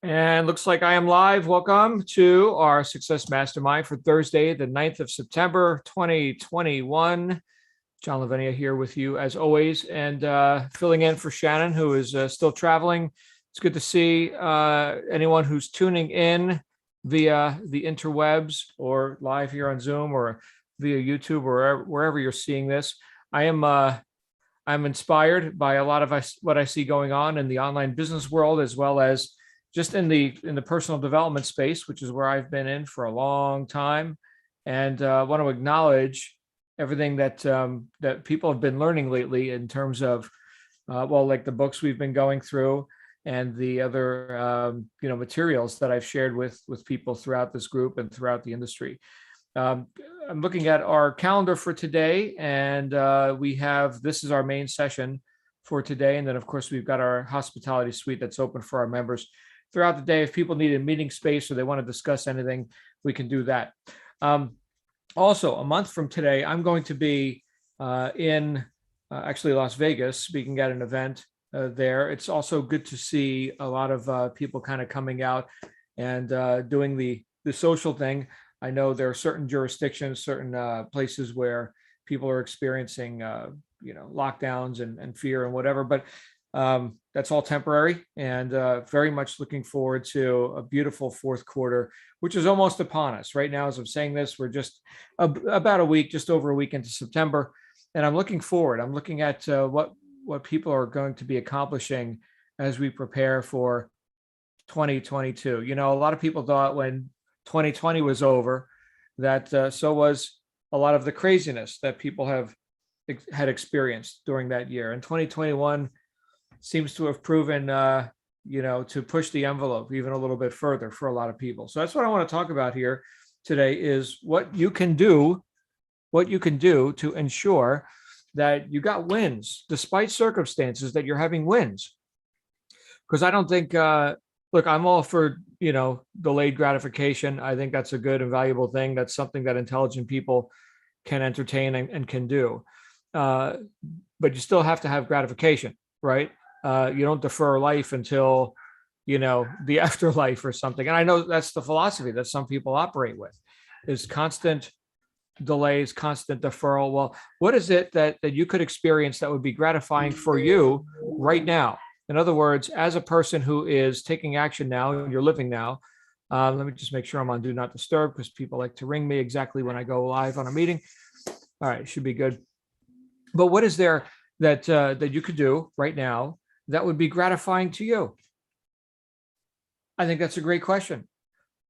And looks like I am live. Welcome to our Success Mastermind for Thursday, the 9th of September, 2021. John Lavenia here with you as always, and filling in for Shannon, who is still traveling. It's good to see anyone who's tuning in via the interwebs or live here on Zoom or via YouTube or wherever you're seeing this. I'm inspired by a lot of what I see going on in the online business world, as well as just in the personal development space, which is where I've been in for a long time, and want to acknowledge everything that people have been learning lately in terms of like the books we've been going through and the other materials that I've shared with people throughout this group and throughout the industry. Um, I'm looking at our calendar for today, and this is our main session for today. And then, of course, we've got our hospitality suite that's open for our members throughout the day. If people need a meeting space or they want to discuss anything, we can do that. Also, a month from today, I'm going to be in actually Las Vegas, speaking at an event there. It's also good to see a lot of people kind of coming out and doing the social thing. I know there are certain jurisdictions, certain places where people are experiencing, lockdowns and fear and whatever, but that's all temporary, and very much looking forward to a beautiful fourth quarter, which is almost upon us right now. As I'm saying this, we're just about a week, just over a week into September, and I'm looking forward. I'm looking at what people are going to be accomplishing as we prepare for 2022. A lot of people thought when 2020 was over that so was a lot of the craziness that people had experienced during that year. And 2021 seems to have proven to push the envelope even a little bit further for a lot of people. So that's what I want to talk about here today, is what you can do to ensure that you got wins despite circumstances, that you're having wins. Because I don't think look, I'm all for, delayed gratification. I think that's a good and valuable thing. That's something that intelligent people can entertain and can do. But you still have to have gratification, right? You don't defer life until, the afterlife or something. And I know that's the philosophy that some people operate with, is constant delays, constant deferral. Well, what is it that you could experience that would be gratifying for you right now? In other words, as a person who is taking action now, you're living now. Let me just make sure I'm on Do Not Disturb, because people like to ring me exactly when I go live on a meeting. All right, should be good. But what is there that you could do right now that would be gratifying to you? I think that's a great question.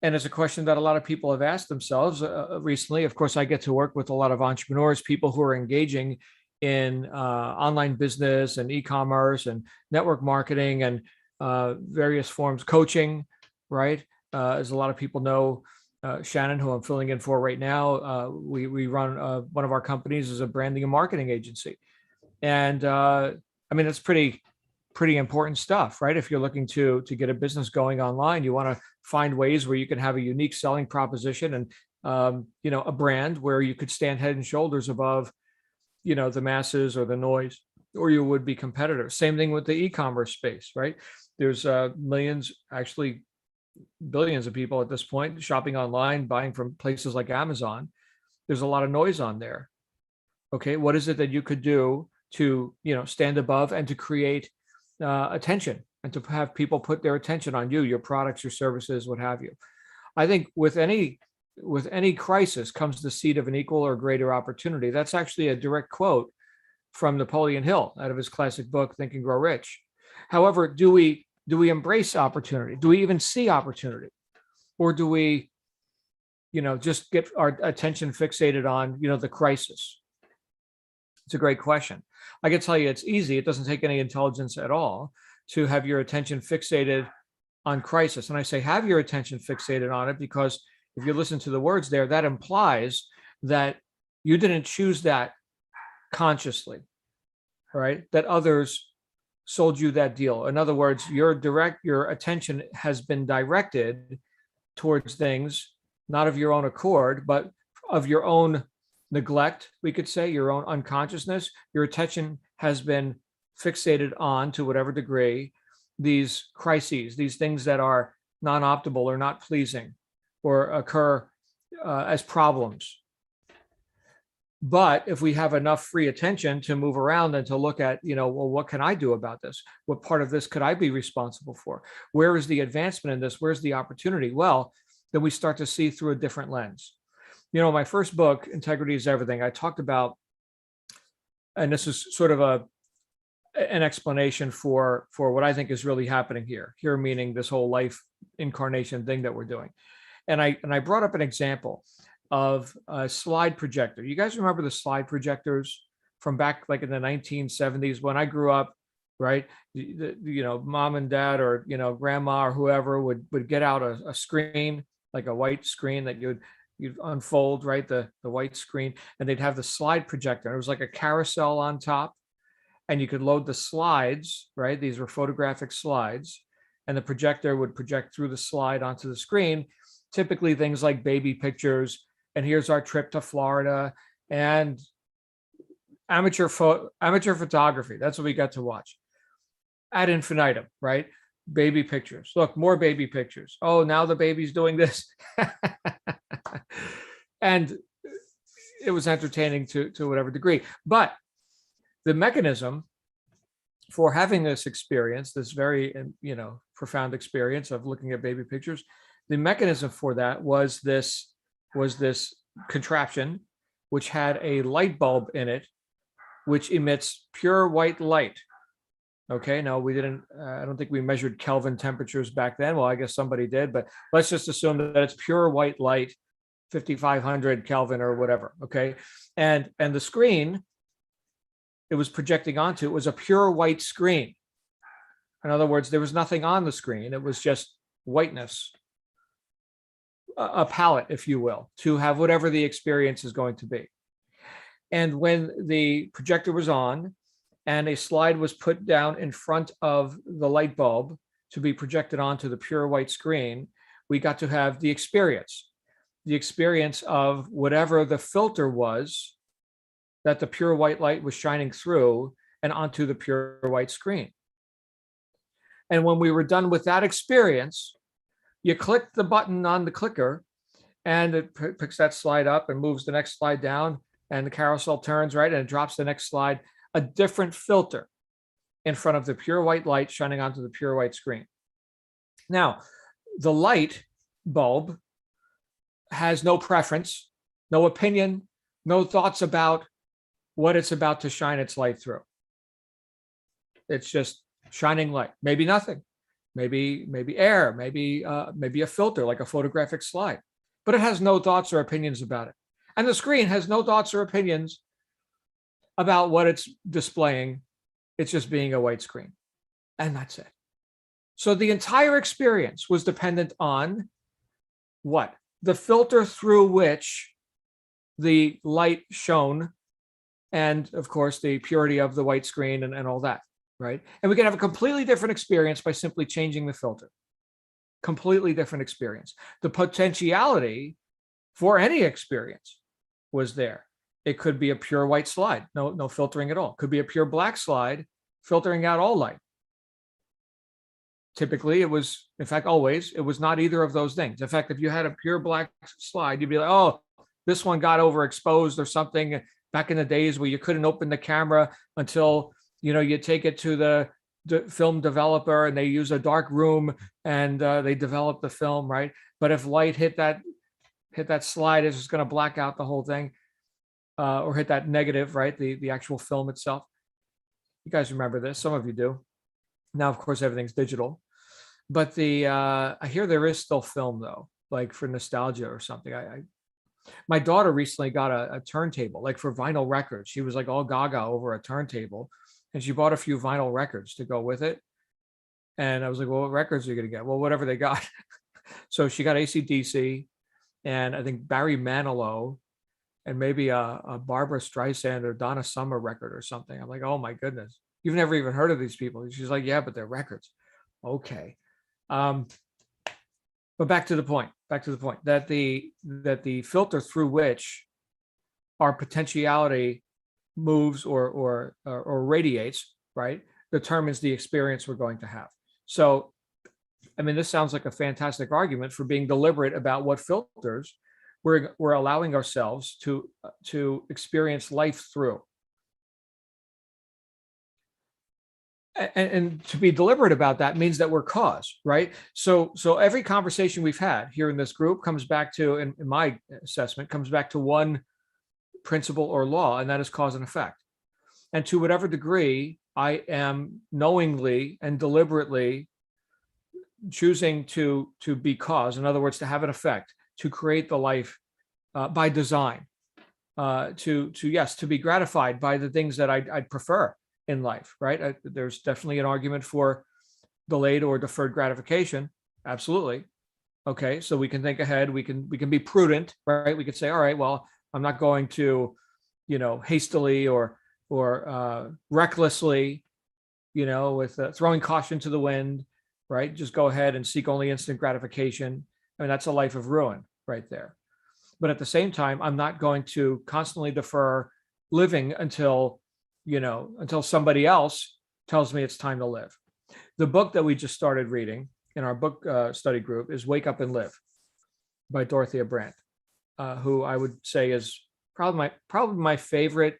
And it's a question that a lot of people have asked themselves recently. Of course, I get to work with a lot of entrepreneurs, people who are engaging in online business and e-commerce and network marketing and various forms, coaching, right? As a lot of people know, Shannon, who I'm filling in for right now, we run one of our companies as a branding and marketing agency. And it's pretty important stuff, right? If you're looking to get a business going online, you want to find ways where you can have a unique selling proposition and a brand where you could stand head and shoulders above the masses or the noise or your would-be competitors. Same thing with the e-commerce space, right? There's millions, actually billions of people at this point shopping online, buying from places like Amazon. There's a lot of noise on there. Okay, what is it that you could do to stand above and to create attention and to have people put their attention on you, your products, your services, what have you? I think with any crisis comes the seed of an equal or greater opportunity. That's actually a direct quote from Napoleon Hill out of his classic book, Think and Grow Rich. However, do we embrace opportunity? Do we even see opportunity? Or do we, just get our attention fixated on, the crisis? It's a great question. I can tell you it's easy. It doesn't take any intelligence at all to have your attention fixated on crisis. And I say have your attention fixated on it because if you listen to the words there, that implies that you didn't choose that consciously, right? That others sold you that deal. In other words, your attention has been directed towards things, not of your own accord, but of your own neglect, we could say, your own unconsciousness. Your attention has been fixated on, to whatever degree, these crises, these things that are non-optimal or not pleasing or occur as problems. But if we have enough free attention to move around and to look at, well, what can I do about this? What part of this could I be responsible for? Where is the advancement in this? Where's the opportunity? Well, then we start to see through a different lens. My first book, Integrity is Everything, I talked about, and this is sort of an explanation for what I think is really happening here meaning this whole life incarnation thing that we're doing. And I brought up an example of a slide projector. You guys remember the slide projectors from back like in the 1970s when I grew up, right? Mom and dad or, grandma or whoever would get out a screen, like a white screen that you'd unfold, right? The white screen, and they'd have the slide projector. It was like a carousel on top, and you could load the slides, right? These were photographic slides, and the projector would project through the slide onto the screen, typically things like baby pictures, and here's our trip to Florida, and amateur photography. That's what we got to watch ad infinitum, right? Baby pictures. Look, more baby pictures. Oh, now the baby's doing this. And it was entertaining to whatever degree. But the mechanism for having this experience, this very, profound experience of looking at baby pictures, the mechanism for that was this contraption, which had a light bulb in it, which emits pure white light. Okay, no, we didn't, I don't think we measured Kelvin temperatures back then. Well, I guess somebody did, but let's just assume that it's pure white light, 5,500 Kelvin or whatever. Okay. And the screen it was projecting onto, it was a pure white screen. In other words, there was nothing on the screen. It was just whiteness, a palette, if you will, to have whatever the experience is going to be. And when the projector was on and a slide was put down in front of the light bulb to be projected onto the pure white screen, we got to have the experience of whatever the filter was that the pure white light was shining through and onto the pure white screen. And when we were done with that experience, you click the button on the clicker and it picks that slide up and moves the next slide down, and the carousel turns, right? And it drops the next slide, a different filter in front of the pure white light shining onto the pure white screen. Now, the light bulb has no preference, no opinion, no thoughts about what it's about to shine its light through. It's just shining light, maybe nothing, maybe air, maybe a filter like a photographic slide, but it has no thoughts or opinions about it. And the screen has no thoughts or opinions about what it's displaying. It's just being a white screen, and that's it. So the entire experience was dependent on what? The filter through which the light shone, and of course the purity of the white screen and all that, right? And we can have a completely different experience by simply changing the filter. Completely different experience. The potentiality for any experience was there. It could be a pure white slide, no filtering at all. Could be a pure black slide, filtering out all light. Typically, it was, in fact, always, it was not either of those things. In fact, if you had a pure black slide, you'd be like, oh, this one got overexposed or something. Back in the days where you couldn't open the camera until, you take it to the film developer and they use a dark room and they develop the film, right? But if light hit that slide, it's just going to black out the whole thing, or hit that negative, right? The actual film itself. You guys remember this? Some of you do. Now, of course, everything's digital, but I hear there is still film though, like for nostalgia or something. My daughter recently got a turntable, like for vinyl records. She was like all gaga over a turntable, and she bought a few vinyl records to go with it. And I was like, well, what records are you going to get? Well, whatever they got. So she got AC/DC, and I think Barry Manilow, and maybe a Barbara Streisand or Donna Summer record or something. I'm like, oh my goodness, you've never even heard of these people. She's like, yeah, but they're records. Okay. But back to the point that the filter through which our potentiality moves or radiates, right, determines the experience we're going to have. So I mean, this sounds like a fantastic argument for being deliberate about what filters we're allowing ourselves to experience life through. And to be deliberate about that means that we're cause, right? So every conversation we've had here in this group comes back to, in my assessment, comes back to one principle or law, and that is cause and effect. And to whatever degree I am knowingly and deliberately choosing to be cause, in other words, to have an effect, to create the life by design, to be gratified by the things that I'd prefer in life, right? There's definitely an argument for delayed or deferred gratification. Absolutely. Okay, so we can think ahead. We can be prudent, right? We could say, all right, well, I'm not going to, hastily or recklessly, with throwing caution to the wind, right? Just go ahead and seek only instant gratification. I mean, that's a life of ruin right there. But at the same time, I'm not going to constantly defer living until somebody else tells me it's time to live. The book that we just started reading in our book study group is Wake Up and Live by Dorothea Brandt, who I would say is probably my favorite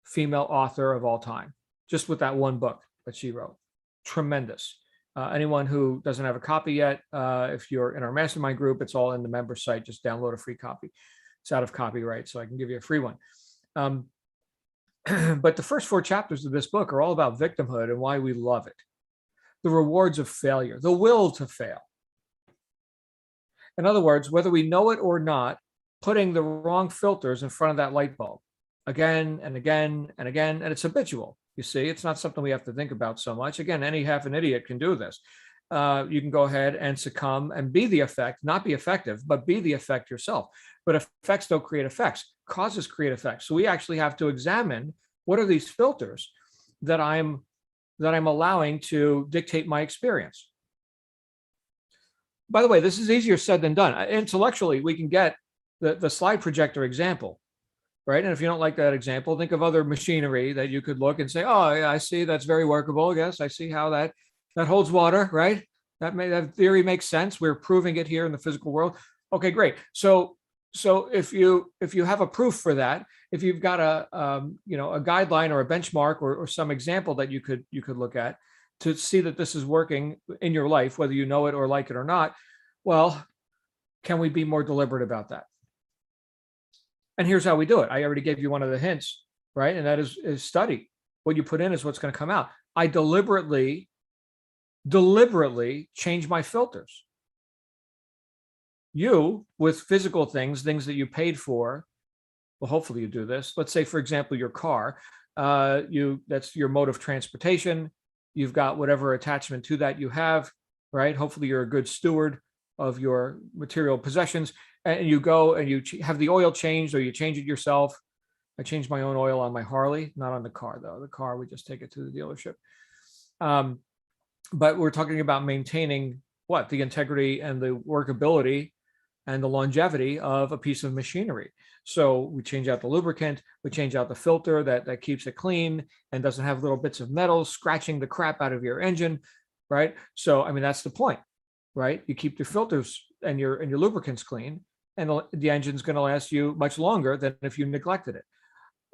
female author of all time, just with that one book that she wrote. Tremendous. Anyone who doesn't have a copy yet, if you're in our mastermind group, it's all in the member site. Just download a free copy. It's out of copyright, so I can give you a free one. But the first 4 chapters of this book are all about victimhood and why we love it. The rewards of failure, the will to fail. In other words, whether we know it or not, putting the wrong filters in front of that light bulb again and again and again, and it's habitual. You see, it's not something we have to think about so much. Again, any half an idiot can do this. You can go ahead and succumb and be the effect, not be effective, but be the effect yourself. But effects don't create effects. Causes create effects. So we actually have to examine what are these filters that I'm allowing to dictate my experience. By the way, this is easier said than done. Intellectually, we can get the slide projector example, right? And if you don't like that example, think of other machinery that you could look and say, oh, yeah, I see, that's very workable. Yes, I see how that holds water, right? That theory makes sense. We're proving it here in the physical world. Okay, great. So if you have a proof for that, if you've got a guideline or a benchmark or some example that you could look at to see that this is working in your life, whether you know it or like it or not, well, can we be more deliberate about that? And here's how we do it. I already gave you one of the hints, right? And that is study. What you put in is what's going to come out. I deliberately change my filters. You, with physical things that you paid for, well, hopefully you do this. Let's say, for example, your car, that's your mode of transportation. You've got whatever attachment to that you have, right? Hopefully you're a good steward of your material possessions, and you go and you have the oil changed, or you change it yourself. I changed my own oil on my Harley, not on the car though. The car, we just take it to the dealership. But we're talking about maintaining the integrity and the workability and the longevity of a piece of machinery. So we change out the lubricant, we change out the filter that keeps it clean and doesn't have little bits of metal scratching the crap out of your engine, right? So, I mean, that's the point, right? You keep your filters and your lubricants clean, and the engine's going to last you much longer than if you neglected it.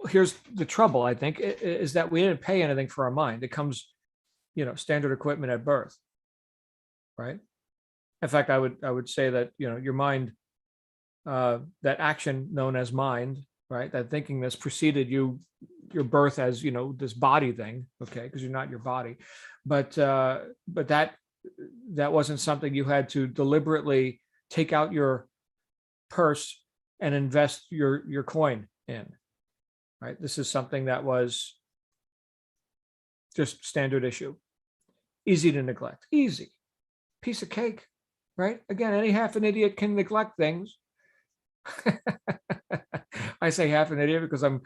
Here's the trouble, I think, is that we didn't pay anything for our mind. It comes, standard equipment at birth, right? In fact, I would say that, your mind, that action known as mind, right? That thinking that's preceded your birth as, this body thing, okay? Because you're not your body, but that wasn't something you had to deliberately take out your purse and invest your coin in, right? This is something that was just standard issue, easy to neglect, easy, piece of cake, right? Again, any half an idiot can neglect things. I say half an idiot because I'm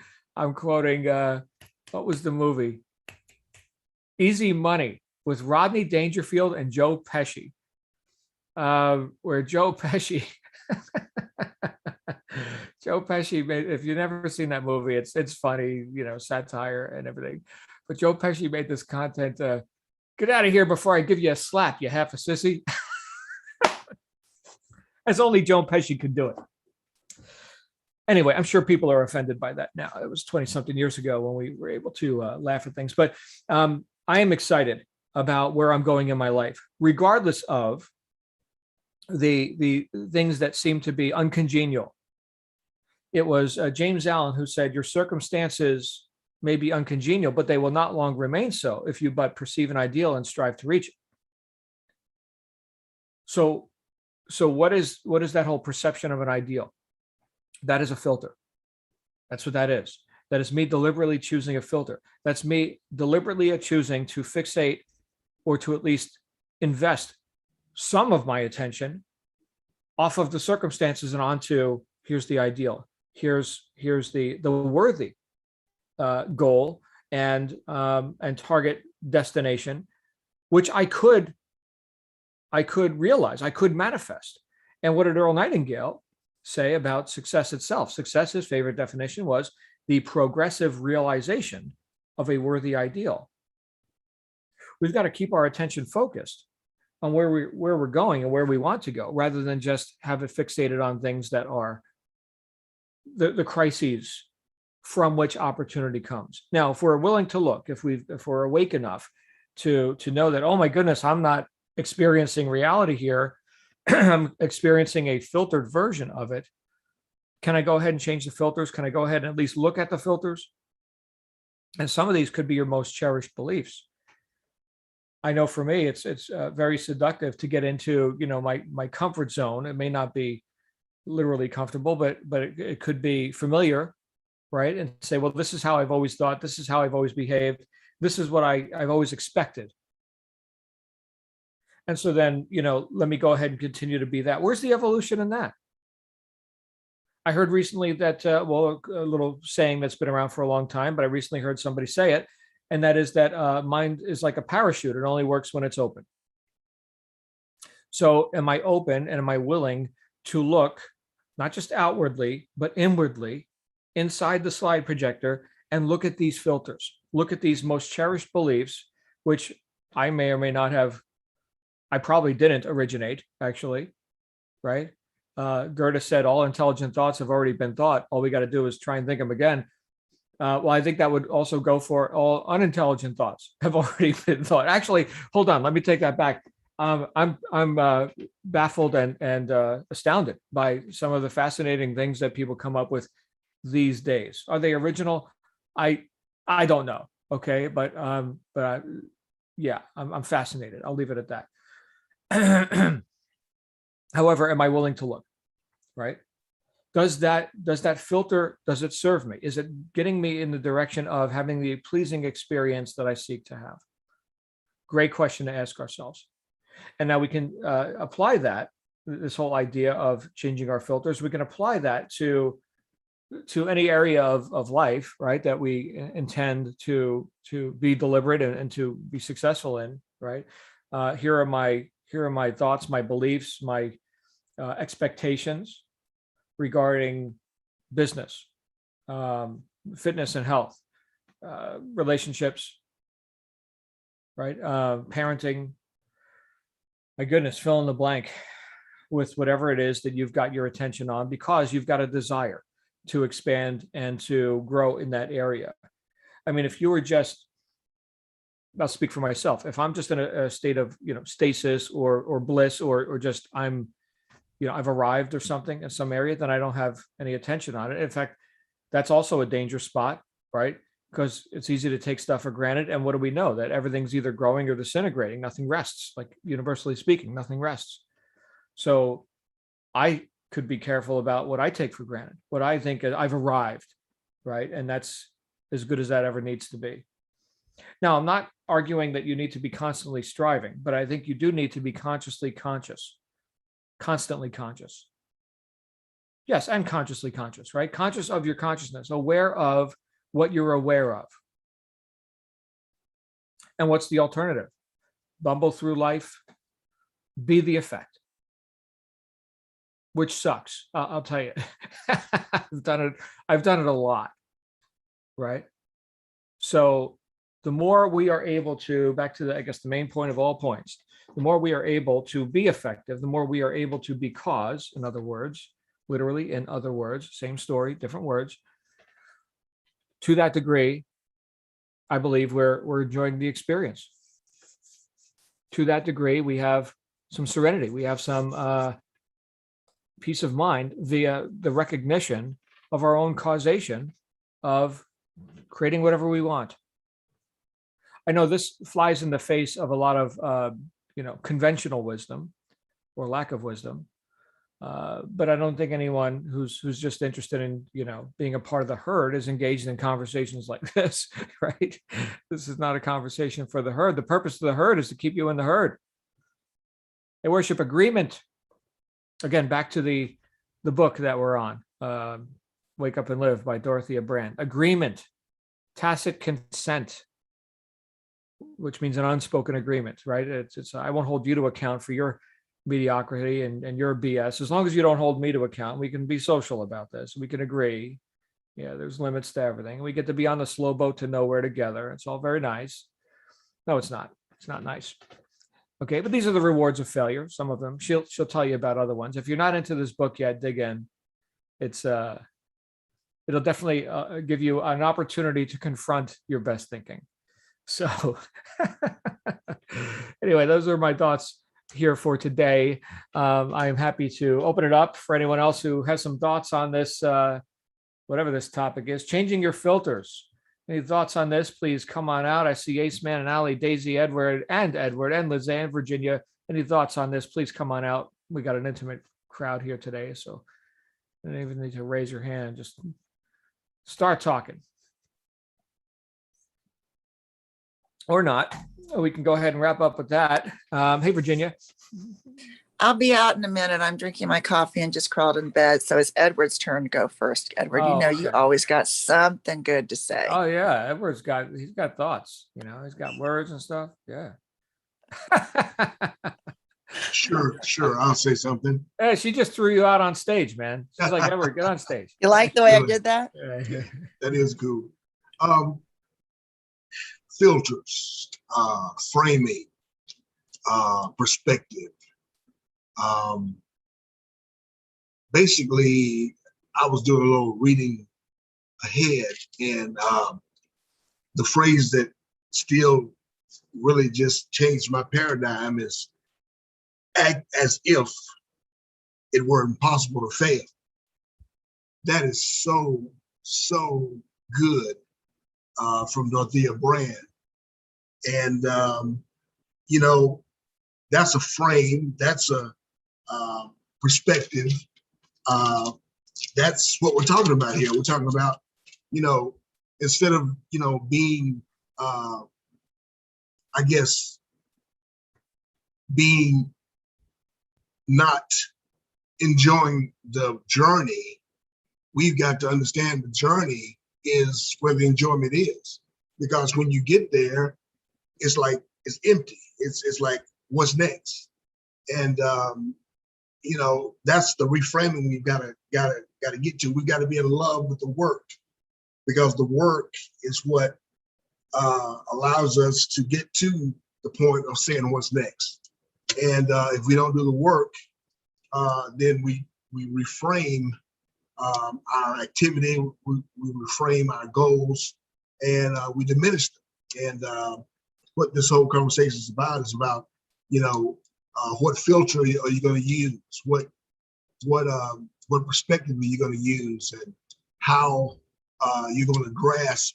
quoting what was the movie? Easy Money with Rodney Dangerfield and Joe Pesci, where Joe Pesci made, if you've never seen that movie, it's funny, satire and everything. But Joe Pesci made this content, get out of here before I give you a slap, you half a sissy. as only Joe Pesci could do it. Anyway, I'm sure people are offended by that now. It was 20 something years ago when we were able to laugh at things, but I am excited about where I'm going in my life, regardless of the things that seem to be uncongenial. It was James Allen who said, your circumstances may be uncongenial, but they will not long remain so if you but perceive an ideal and strive to reach it. So what is that whole perception of an ideal? That is a filter. That's what that is. That is me deliberately choosing a filter. That's me deliberately choosing to fixate or to at least invest some of my attention off of the circumstances and onto here's the ideal. Here's the worthy goal and target destination, which I could realize, I could manifest. And what did Earl Nightingale say about success itself? Success, his favorite definition, was the progressive realization of a worthy ideal. We've got to keep our attention focused on where we're going and where we want to go, rather than just have it fixated on things that are the crises from which opportunity comes. Now, if we're willing to look, if we're awake enough to know that, oh my goodness, I'm not experiencing reality here, I'm experiencing a filtered version of it. Can I go ahead and change the filters? Can I go ahead and at least look at the filters? And some of these could be your most cherished beliefs. I know for me, it's very seductive to get into, my comfort zone. It may not be literally comfortable, but it could be familiar, right? And say, well, this is how I've always thought. This is how I've always behaved. This is what I've always expected. And so then, let me go ahead and continue to be that. Where's the evolution in that? I heard recently that, a little saying that's been around for a long time, but I recently heard somebody say it, and that is that mind is like a parachute. It only works when it's open. So am I open and am I willing to look not just outwardly, but inwardly inside the slide projector and look at these filters, look at these most cherished beliefs, which I may or may not have, I probably didn't originate, actually, right? Goethe said, all intelligent thoughts have already been thought. All we got to do is try and think them again. Well, I think that would also go for all unintelligent thoughts have already been thought. Actually, hold on, let me take that back. I'm baffled and astounded by some of the fascinating things that people come up with these days. Are they original? I don't know. Okay, but yeah, I'm fascinated. I'll leave it at that. However, am I willing to look? Right? Does that filter, does it serve me? Is it getting me in the direction of having the pleasing experience that I seek to have? Great question to ask ourselves. And now we can apply that, this whole idea of changing our filters, we can apply that to any area of life, right, that we intend to be deliberate and to be successful in, right? Here are my thoughts, my beliefs, my expectations regarding business, fitness and health, relationships, right? Parenting. My goodness, fill in the blank with whatever it is that you've got your attention on, because you've got a desire to expand and to grow in that area. I mean, if you were just, I'll speak for myself, if I'm just in a state of, stasis or bliss, or just I've arrived or something in some area, then I don't have any attention on it. In fact, that's also a dangerous spot, right? Because it's easy to take stuff for granted. And what do we know? That everything's either growing or disintegrating. Nothing rests, like universally speaking, nothing rests. So I could be careful about what I take for granted, what I think I've arrived, right? And that's as good as that ever needs to be. Now, I'm not arguing that you need to be constantly striving, but I think you do need to be consciously conscious. Constantly conscious. Yes, and consciously conscious, right? Conscious of your consciousness, aware of what you're aware of. And what's the alternative? Bumble through life, be the effect, which sucks. I'll tell you. I've done it a lot, right? So the more we are able to, back to the main point of all points, the more we are able to be effective, the more we are able to be cause, in other words, literally, in other words, same story, different words. To that degree, I believe we're enjoying the experience. To that degree, we have some serenity. We have some peace of mind via the recognition of our own causation of creating whatever we want. I know this flies in the face of a lot of conventional wisdom or lack of wisdom, but I don't think anyone who's just interested in being a part of the herd is engaged in conversations like this, right? This is not a conversation for the herd. The purpose of the herd is to keep you in the herd. They worship agreement. Again, back to the book that we're on, Wake Up and Live by Dorothea Brand. Agreement, tacit consent, which means an unspoken agreement, right? It's I won't hold you to account for your mediocrity and your BS. As long as you don't hold me to account, we can be social about this. We can agree. Yeah, there's limits to everything. We get to be on the slow boat to nowhere together. It's all very nice. No, it's not. It's not nice. Okay, but these are the rewards of failure. Some of them. She'll tell you about other ones. If you're not into this book yet, dig in. It'll definitely give you an opportunity to confront your best thinking. So anyway, those are my thoughts here for today. I am happy to open it up for anyone else who has some thoughts on this, whatever this topic is, changing your filters. Any thoughts on this? Please come on out. I see Ace Man and Allie, Daisy, Edward, and Lizanne, Virginia. Any thoughts on this? Please come on out. We got an intimate crowd here today, so you don't even need to raise your hand. Just start talking. Or not. We can go ahead and wrap up with that. Hey, Virginia. I'll be out in a minute. I'm drinking my coffee and just crawled in bed. So it's Edward's turn to go first. Edward, You always got something good to say. Oh, yeah. Edward's he's got thoughts. He's got words and stuff. Yeah. Sure. I'll say something. Hey, she just threw you out on stage, man. She's like, Edward, get on stage. You like the way I did that? That is cool. Filters, framing, perspective. Basically, I was doing a little reading ahead, and the phrase that still really just changed my paradigm is act as if it were impossible to fail. That is so good from Dorothea Brand. And, that's a frame, that's a perspective. That's what we're talking about here. We're talking about, instead of, being, being not enjoying the journey, we've got to understand the journey is where the enjoyment is. Because when you get there, it's like, it's empty. It's like, what's next? And, that's the reframing we've got to get to. We've got to be in love with the work, because the work is what allows us to get to the point of saying what's next. And if we don't do the work, then we reframe our activity, we reframe our goals, and we diminish them. And what this whole conversation is about, what filter are you going to use? What perspective are you going to use, and how you're going to grasp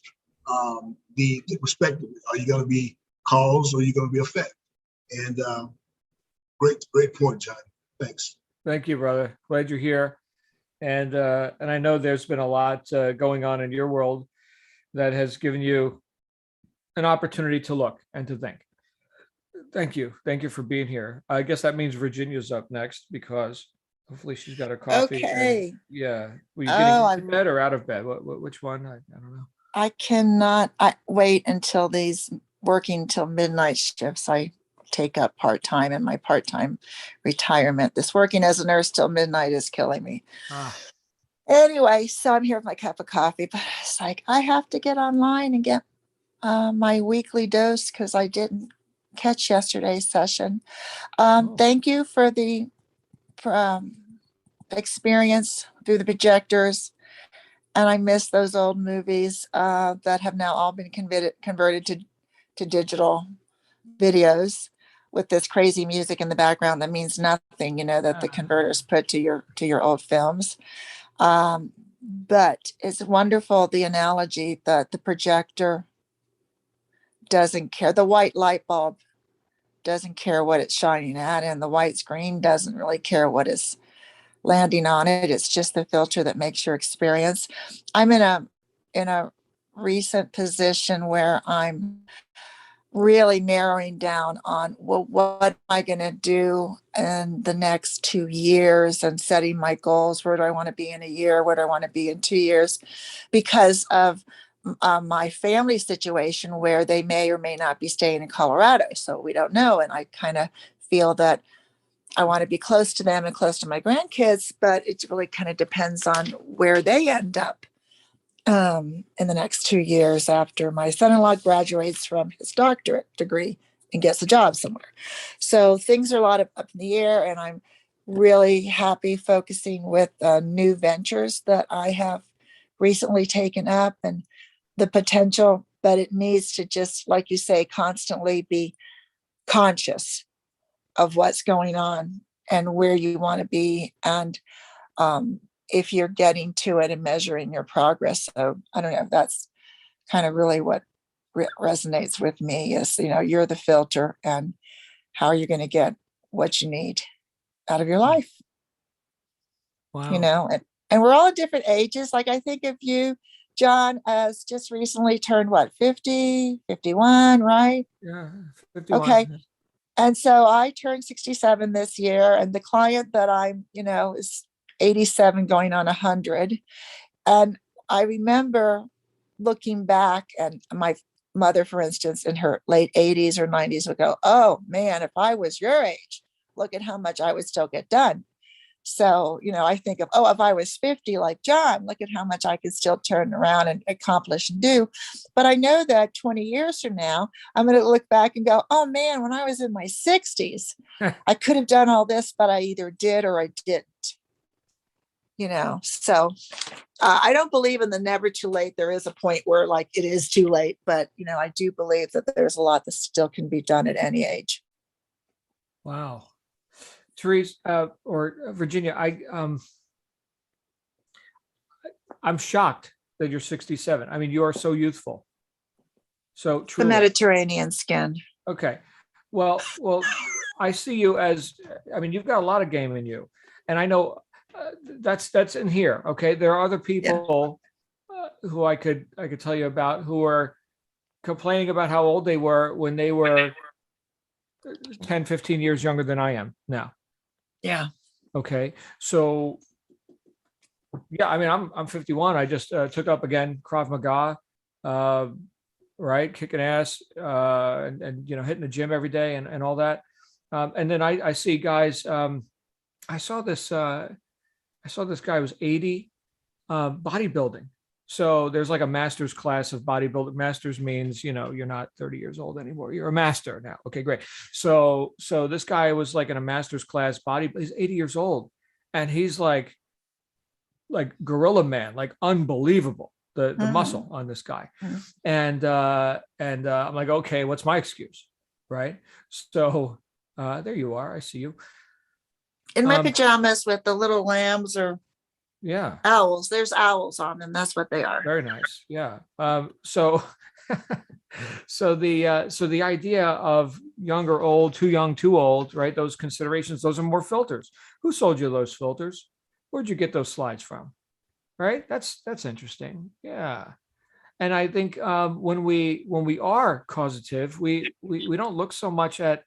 the perspective? Are you going to be cause, or are you going to be effect? And great point, John. Thanks. Thank you, brother. Glad you're here. And I know there's been a lot going on in your world that has given you an opportunity to look and to think. Thank you. Thank you for being here. I guess that means Virginia's up next, because hopefully she's got her coffee. Okay. And, yeah. Were you getting into bed or out of bed? Which one? I don't know. I cannot wait until these working till midnight shifts. I take up part-time in my part-time retirement. This working as a nurse till midnight is killing me. Anyway, so I'm here with my cup of coffee, but it's like, I have to get online and get my weekly dose, because I didn't catch yesterday's session. Oh. Thank you for the experience through the projectors. And I miss those old movies that have now all been converted to digital videos with this crazy music in the background that means nothing, that the converters put to your old films. But it's wonderful, the analogy that the projector doesn't care. The white light bulb doesn't care what it's shining at, and the white screen doesn't really care what is landing on it. It's just the filter that makes your experience. I'm in a recent position where I'm really narrowing down on, well, what am I going to do in the next 2 years, and setting my goals. Where do I want to be in a year? Where do I want to be in 2 years? Because of my family situation, where they may or may not be staying in Colorado. So we don't know. And I kind of feel that I want to be close to them and close to my grandkids, but it really kind of depends on where they end up in the next 2 years after my son-in-law graduates from his doctorate degree and gets a job somewhere. So things are a lot of up in the air, and I'm really happy focusing with new ventures that I have recently taken up, and the potential, but it needs to just, like you say, constantly be conscious of what's going on and where you want to be, and if you're getting to it and measuring your progress. So I don't know, that's kind of really what resonates with me is, you're the filter, and how are you going to get what you need out of your life? Wow. And we're all at different ages. Like, I think of you, John, as just recently turned, what, 50, 51, right? Yeah. 51. Okay. And so I turned 67 this year, and the client that I'm, is 87 going on 100. And I remember looking back, and my mother, for instance, in her late 80s or 90s would go, oh man, if I was your age, look at how much I would still get done. So, I think of, if I was 50 like John, look at how much I could still turn around and accomplish and do. But I know that 20 years from now, I'm going to look back and go, oh man, when I was in my 60s, I could have done all this, but I either did or I didn't. So I don't believe in the never too late. There is a point where like it is too late, but I do believe that there's a lot that still can be done at any age. Wow. Therese, or Virginia, I'm shocked that you're 67. I mean, you are so youthful. So truly. The Mediterranean skin. Okay. Well, I see you as, you've got a lot of game in you, and I know that's in here. Okay. There are other people who I could tell you about, who are complaining about how old they were when they were 10, 15 years younger than I am now. Yeah. Okay. So yeah, I'm 51. I just took up again Krav Maga, right, kicking ass, and hitting the gym every day and all that. And then I see guys. I saw this guy was 80, bodybuilding. So there's like a master's class of bodybuilding. Masters means, you're not 30 years old anymore. You're a master now. Okay, great. So this guy was like in a master's class he's 80 years old, and he's like gorilla man, like unbelievable, the muscle on this guy. And I'm like, okay, what's my excuse? Right. So there you are. I see you. In my pajamas with the little lambs or owls. There's owls on them. That's what they are. Very nice. Yeah. So the idea of young or old, too young, too old, right? Those considerations, those are more filters. Who sold you those filters? Where'd you get those slides from? Right. That's interesting. Yeah. And I think when we are causative, we don't look so much at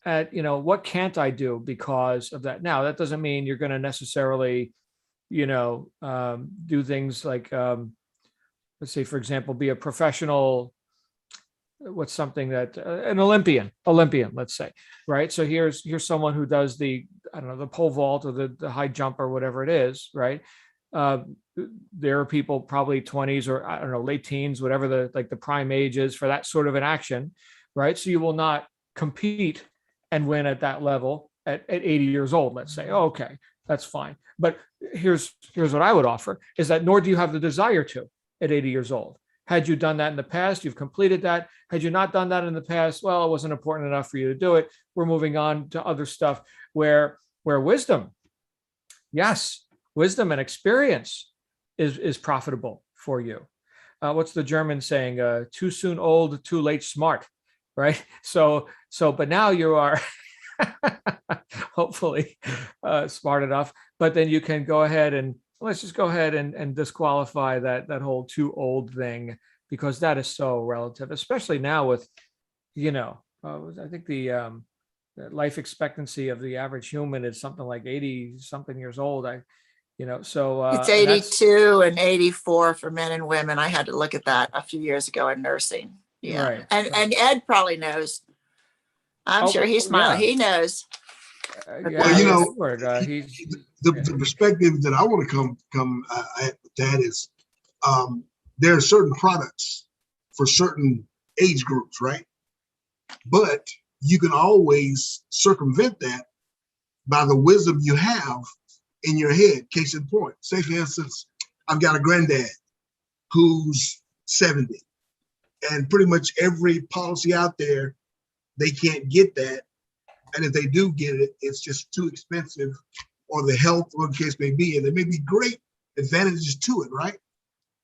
what can't I do because of that. Now, that doesn't mean you're going to necessarily do things like, let's say, for example, be a professional, what's something that an Olympian, let's say, right? So here's someone who does the pole vault or the high jump or whatever it is, right? There are people probably 20s or late teens, whatever the prime age is for that sort of an action, right? So you will not compete and win at that level at 80 years old, let's say. Oh, okay, that's fine. But here's what I would offer is that nor do you have the desire to at 80 years old. Had you done that in the past, you've completed that. Had you not done that in the past, well, it wasn't important enough for you to do it. We're moving on to other stuff where wisdom, yes, wisdom and experience is profitable for you. What's the German saying? Too soon old, too late smart, right? So, but now you are hopefully smart enough, but then you can go ahead and let's just go ahead and disqualify that whole too old thing, because that is so relative, especially now with, I think the life expectancy of the average human is something like 80 something years old. It's 82 and 84 for men and women. I had to look at that a few years ago in nursing. Yeah. Right. And Ed probably knows. I'm sure he's smiling. Yeah. He knows. Well, he's the perspective that I want to come at that is there are certain products for certain age groups, right? But you can always circumvent that by the wisdom you have in your head. Case in point, say for instance, I've got a granddad who's 70, and pretty much every policy out there, they can't get that. And if they do get it, it's just too expensive, or the health, or the case may be. And there may be great advantages to it, right?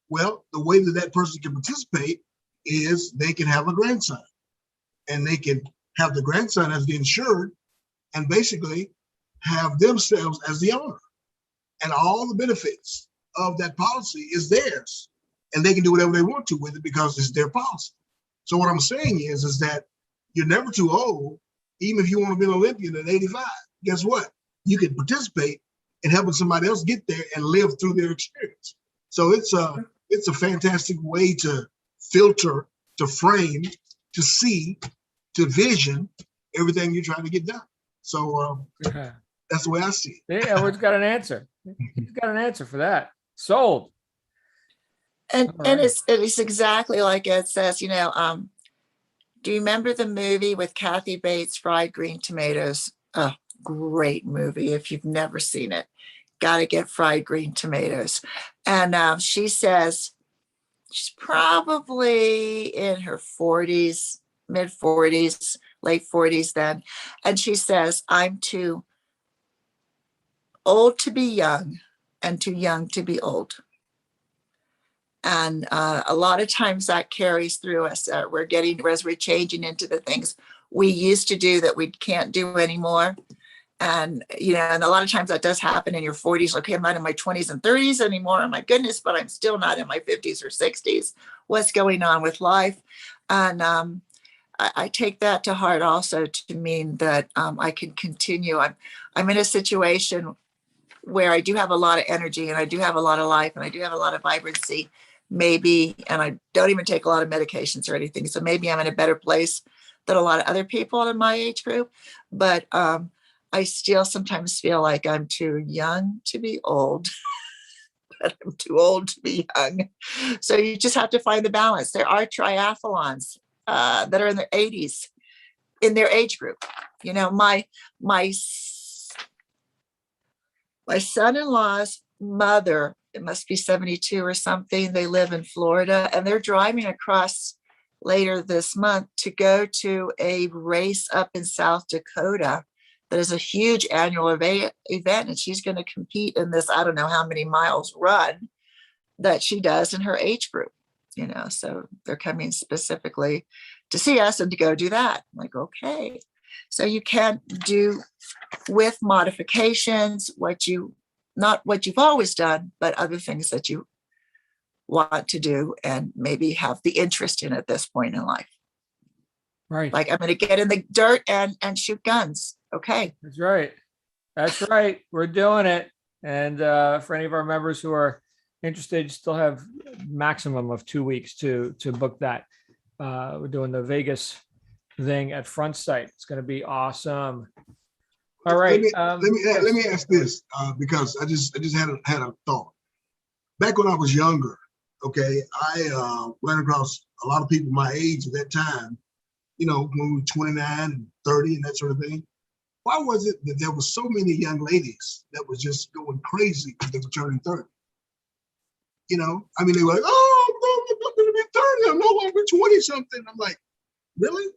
Well, the way that person can participate is they can have a grandson, and they can have the grandson as the insured, and basically have themselves as the owner. And all the benefits of that policy is theirs. And they can do whatever they want to with it because it's their policy. So what I'm saying is that you're never too old. Even if you want to be an Olympian at 85, guess what? You can participate in helping somebody else get there and live through their experience. So it's a fantastic way to filter, to frame, to see, to vision everything you're trying to get done. So that's the way I see it. Yeah, Edward's got an answer. He's got an answer for that. Sold. And it's exactly like Ed says, do you remember the movie with Kathy Bates, Fried Green Tomatoes? Oh, great movie. If you've never seen it, got to get Fried Green Tomatoes. And she says she's probably in her 40s, mid 40s, late 40s then. And she says, I'm too old to be young and too young to be old. And a lot of times that carries through us. We're changing into the things we used to do that we can't do anymore. And, and a lot of times that does happen in your 40s. Okay, I'm not in my 20s and 30s anymore. Oh my goodness, but I'm still not in my 50s or 60s. What's going on with life? And I take that to heart also to mean that I can continue. I'm in a situation where I do have a lot of energy, and I do have a lot of life, and I do have a lot of vibrancy. Maybe, and I don't even take a lot of medications or anything. So maybe I'm in a better place than a lot of other people in my age group. But I still sometimes feel like I'm too young to be old, but I'm too old to be young. So you just have to find the balance. There are triathlons that are in their 80s in their age group. My son-in-law's mother, it must be 72 or something. They live in Florida, and they're driving across later this month to go to a race up in South Dakota that is a huge annual event. And she's going to compete in this, I don't know how many miles run that she does in her age group, so they're coming specifically to see us and to go do that. I'm like, okay. So you can do with modifications not what you've always done, but other things that you want to do and maybe have the interest in at this point in life. Right. Like, I'm going to get in the dirt and shoot guns. Okay. That's right. That's right. We're doing it. And for any of our members who are interested, you still have maximum of 2 weeks to book that. We're doing the Vegas thing at Front Site. It's going to be awesome. All right. Let me ask this because I just had a thought. Back when I was younger, okay, I ran across a lot of people my age at that time, when we were 29 and 30 and that sort of thing. Why was it that there were so many young ladies that was just going crazy because they were turning 30? They were like, oh, I'm going to be 30. I'm no longer 20 something. I'm like, really?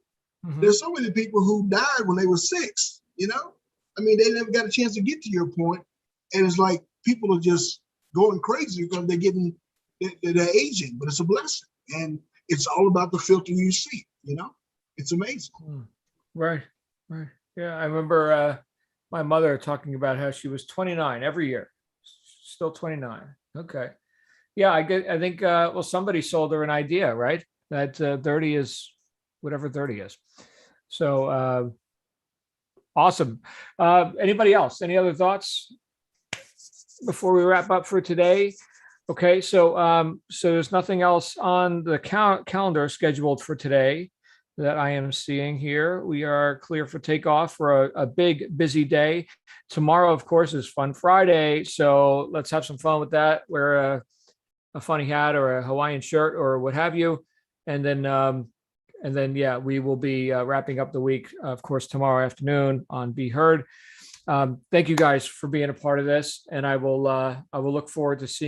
Mhm. There's so many people who died when they were 6, they never got a chance to get to your point. And it's like people are just going crazy because they're aging, but it's a blessing. And it's all about the filter you see, it's amazing. Right. Yeah, I remember my mother talking about how she was 29 every year, still 29. Okay. Yeah, I think, somebody sold her an idea, right? That 30 is whatever 30 is. So awesome. Anybody else? Any other thoughts before we wrap up for today? Okay, so there's nothing else on the calendar scheduled for today that I am seeing here. We are clear for takeoff for a big, busy day. Tomorrow, of course, is Fun Friday, so let's have some fun with that. Wear a funny hat or a Hawaiian shirt or what have you, and then yeah, we will be wrapping up the week, of course, tomorrow afternoon on Be Heard. Thank you guys for being a part of this, and I will look forward to seeing